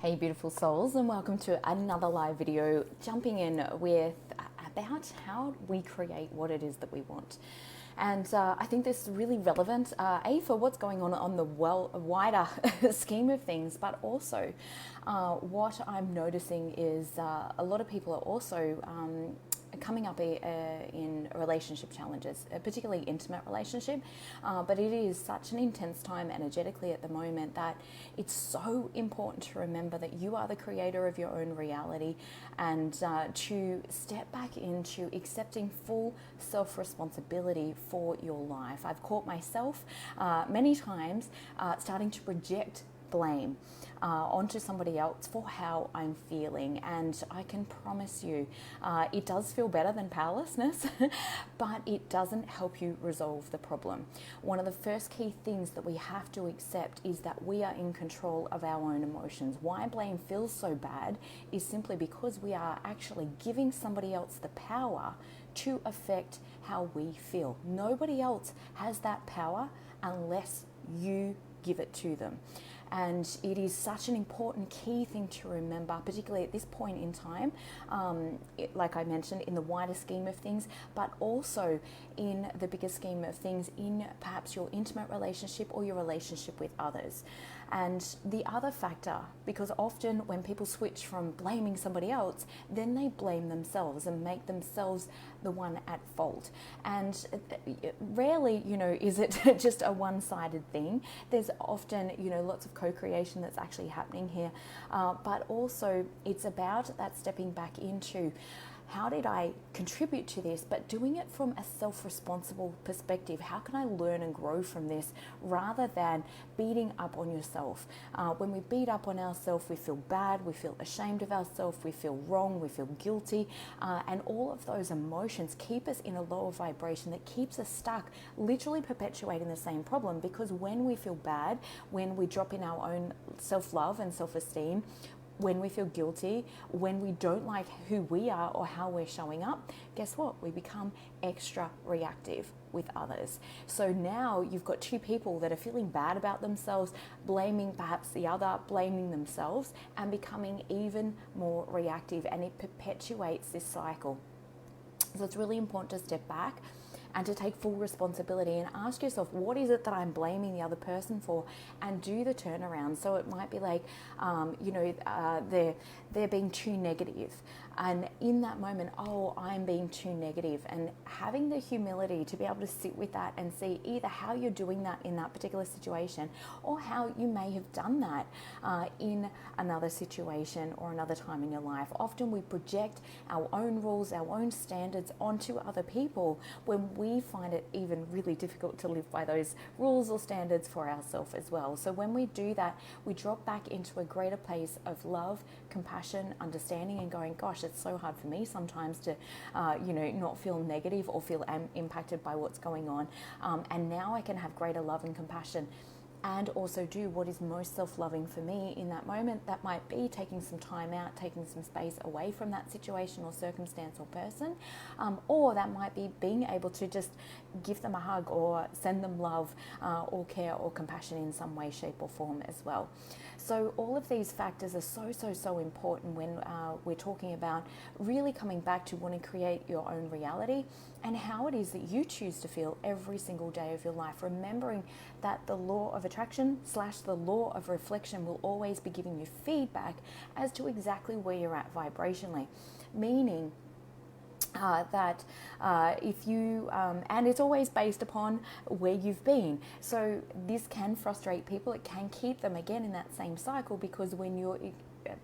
Hey beautiful souls, and welcome to another live video, jumping in with about how we create what it is that we want. And I think this is really relevant, for what's going on the wider scheme of things, but also what I'm noticing is a lot of people are also coming up in relationship challenges, particularly intimate relationship, but it is such an intense time energetically at the moment that it's so important to remember that you are the creator of your own reality, and to step back into accepting full self-responsibility for your life. I've caught myself many times starting to project blame onto somebody else for how I'm feeling, and I can promise you it does feel better than powerlessness but it doesn't help you resolve the problem. One of the first key things that we have to accept is that we are in control of our own emotions. Why blame feels so bad is simply because we are actually giving somebody else the power to affect how we feel. Nobody else has that power unless you give it to them. And it is such an important key thing to remember, particularly at this point in time, like I mentioned, in the wider scheme of things, but also in the bigger scheme of things, in perhaps your intimate relationship or your relationship with others. And the other factor, because often when people switch from blaming somebody else, then they blame themselves and make themselves the one at fault. And rarely, is it just a one-sided thing. There's often, lots of co-creation that's actually happening here. But also it's about that stepping back into, how did I contribute to this, but doing it from a self-responsible perspective? How can I learn and grow from this rather than beating up on yourself? When we beat up on ourselves, we feel bad, we feel ashamed of ourselves, we feel wrong, we feel guilty, and all of those emotions keep us in a lower vibration that keeps us stuck, literally perpetuating the same problem. Because when we feel bad, when we drop in our own self-love and self-esteem, when we feel guilty, when we don't like who we are or how we're showing up, guess what? We become extra reactive with others. So now you've got two people that are feeling bad about themselves, blaming perhaps the other, blaming themselves, and becoming even more reactive, and it perpetuates this cycle. So it's really important to step back and to take full responsibility and ask yourself, what is it that I'm blaming the other person for, and do the turnaround. So it might be like, they're being too negative. And in that moment, I'm being too negative, and having the humility to be able to sit with that and see either how you're doing that in that particular situation, or how you may have done that in another situation or another time in your life. Often we project our own rules, our own standards onto other people when we find it even really difficult to live by those rules or standards for ourselves as well. So when we do that, we drop back into a greater place of love, compassion, understanding, and going, gosh, it's so hard for me sometimes to, not feel negative or feel impacted by what's going on. And now I can have greater love and compassion, and also do what is most self-loving for me in that moment. That might be taking some time out, taking some space away from that situation or circumstance or person, or that might be being able to just give them a hug or send them love or care or compassion in some way, shape or form as well. So all of these factors are so important when we're talking about really coming back to wanting to create your own reality and how it is that you choose to feel every single day of your life. Remembering that the law of attraction / the law of reflection will always be giving you feedback as to exactly where you're at vibrationally. Meaning that if you, and it's always based upon where you've been. So this can frustrate people. It can keep them again in that same cycle, because when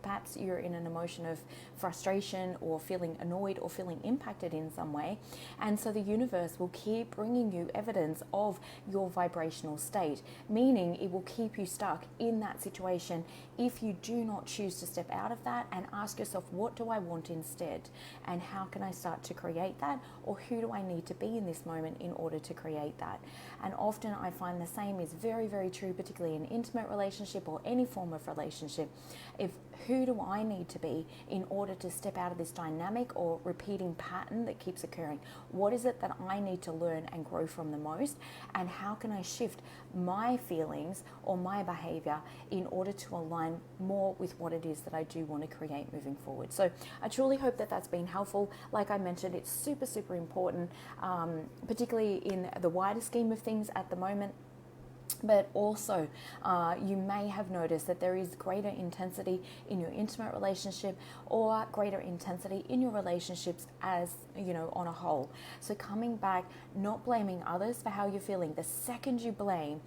perhaps you're in an emotion of frustration or feeling annoyed or feeling impacted in some way, and so the universe will keep bringing you evidence of your vibrational state, meaning it will keep you stuck in that situation if you do not choose to step out of that and ask yourself, what do I want instead, and how can I start to create that, or who do I need to be in this moment in order to create that. And often I find the same is very true, particularly in intimate relationship or any form of relationship. If who do I need to be in order to step out of this dynamic or repeating pattern that keeps occurring? What is it that I need to learn and grow from the most? And how can I shift my feelings or my behavior in order to align align more with what it is that I do want to create moving forward. So I truly hope that that's been helpful. Like I mentioned, it's super, super important, particularly in the wider scheme of things at the moment. But also, you may have noticed that there is greater intensity in your intimate relationship or greater intensity in your relationships as, on a whole. So coming back, not blaming others for how you're feeling. The second you blame,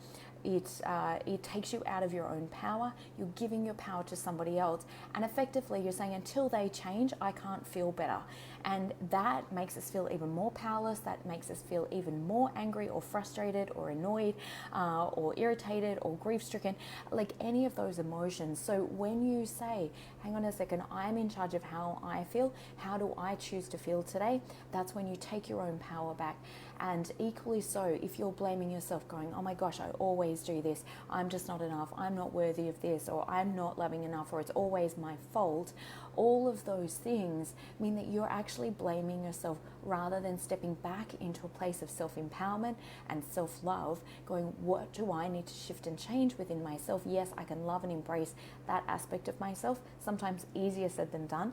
it takes you out of your own power. You're giving your power to somebody else, and effectively you're saying, until they change, I can't feel better. And that makes us feel even more powerless. That makes us feel even more angry or frustrated or annoyed or irritated or grief-stricken, like any of those emotions. So when you say, hang on a second, I'm in charge of how I feel, how do I choose to feel today, that's when you take your own power back. And equally so, if you're blaming yourself, going, oh my gosh, I always do this, I'm just not enough, I'm not worthy of this, or I'm not loving enough, or it's always my fault, all of those things mean that you're actually blaming yourself rather than stepping back into a place of self-empowerment and self-love, going, what do I need to shift and change within myself? Yes, I can love and embrace that aspect of myself, sometimes easier said than done.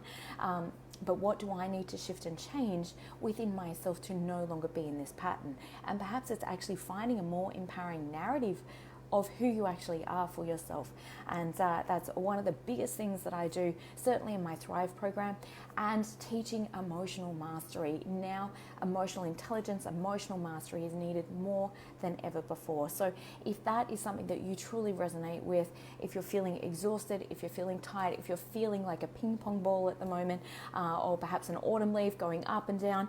But what do I need to shift and change within myself to no longer be in this pattern? And perhaps it's actually finding a more empowering narrative of who you actually are for yourself. And that's one of the biggest things that I do, certainly in my Thrive program, and teaching emotional mastery. Now, emotional intelligence, emotional mastery is needed more than ever before. So if that is something that you truly resonate with, if you're feeling exhausted, if you're feeling tired, if you're feeling like a ping pong ball at the moment, or perhaps an autumn leaf going up and down,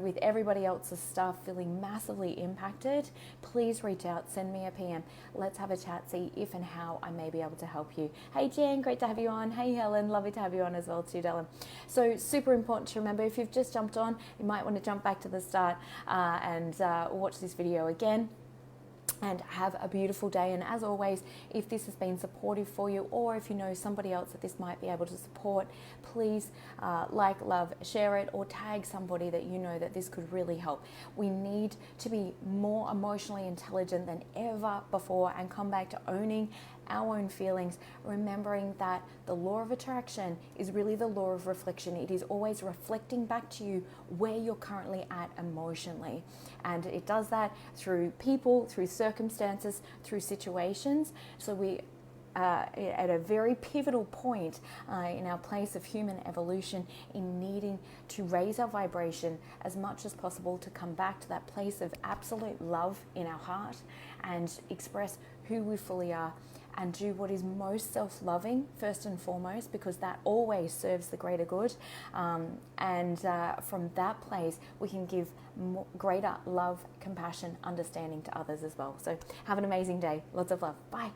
with everybody else's stuff feeling massively impacted, please reach out, send me a PM. Let's have a chat, see if and how I may be able to help you. Hey Jen, great to have you on. Hey Helen, lovely to have you on as well too, Dylan. So super important to remember, if you've just jumped on, you might want to jump back to the start and watch this video again. And have a beautiful day. And as always, if this has been supportive for you, or if you know somebody else that this might be able to support, please like, love, share it, or tag somebody that you know that this could really help. We need to be more emotionally intelligent than ever before and come back to owning our own feelings, remembering that the law of attraction is really the law of reflection. It is always reflecting back to you where you're currently at emotionally. And it does that through people, through circumstances, through situations. So we at a very pivotal point in our place of human evolution, in needing to raise our vibration as much as possible to come back to that place of absolute love in our heart and express who we fully are, and do what is most self-loving first and foremost, because that always serves the greater good. And from that place, we can give greater love, compassion, understanding to others as well. So have an amazing day. Lots of love. Bye.